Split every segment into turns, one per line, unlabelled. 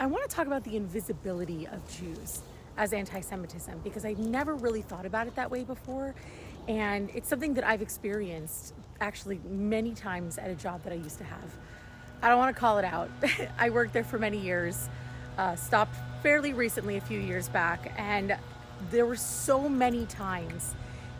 want to talk about the invisibility of Jews as anti-Semitism because I never really thought about it that way before. And it's something that I've experienced actually many times at a job that I used to have. I don't want to call it out. I worked there for many years, stopped fairly recently a few years back, and there were so many times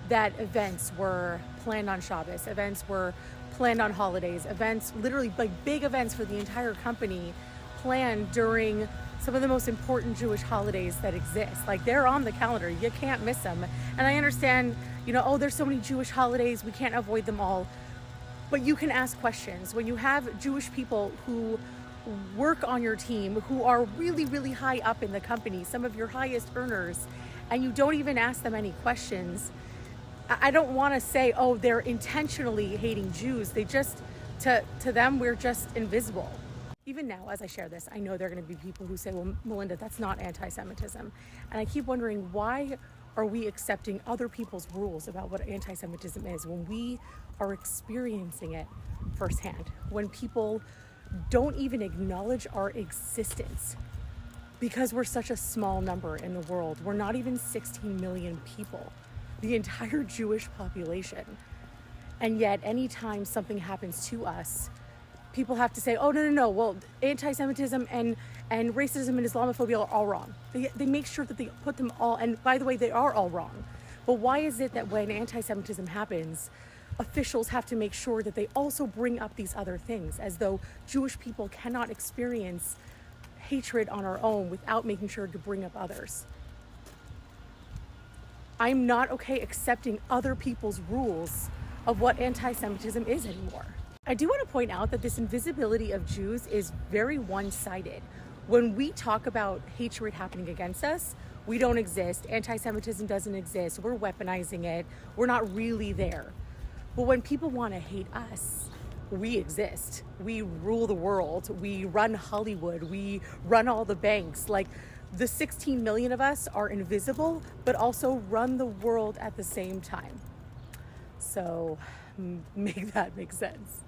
that events were planned on Shabbos, events were planned on holidays, events, literally like big events for the entire company planned during some of the most important Jewish holidays that exist. Like, they're on the calendar, you can't miss them. And I understand, there's so many Jewish holidays, we can't avoid them all. But you can ask questions. When you have Jewish people who work on your team, who are really, really high up in the company, some of your highest earners, and you don't even ask them any questions, I don't want to say, oh, they're intentionally hating Jews. They just, to them, we're just invisible. Even now, as I share this, I know there are going to be people who say, well, Melinda, that's not anti-Semitism. And I keep wondering, why are we accepting other people's rules about what anti-Semitism is when we are experiencing it firsthand? When people don't even acknowledge our existence because we're such a small number in the world. We're not even 16 million people, the entire Jewish population. And yet, anytime something happens to us, people have to say, oh, no, well, anti-Semitism and racism and Islamophobia are all wrong. They make sure that they put them all, and by the way, they are all wrong. But why is it that when anti-Semitism happens, officials have to make sure that they also bring up these other things, as though Jewish people cannot experience hatred on our own without making sure to bring up others? I'm not okay accepting other people's rules of what anti-Semitism is anymore. I do want to point out that this invisibility of Jews is very one-sided. When we talk about hatred happening against us, we don't exist. Anti-Semitism doesn't exist. We're weaponizing it. We're not really there. But when people want to hate us, we exist. We rule the world. We run Hollywood. We run all the banks. Like, the 16 million of us are invisible, but also run the world at the same time. So make that make sense.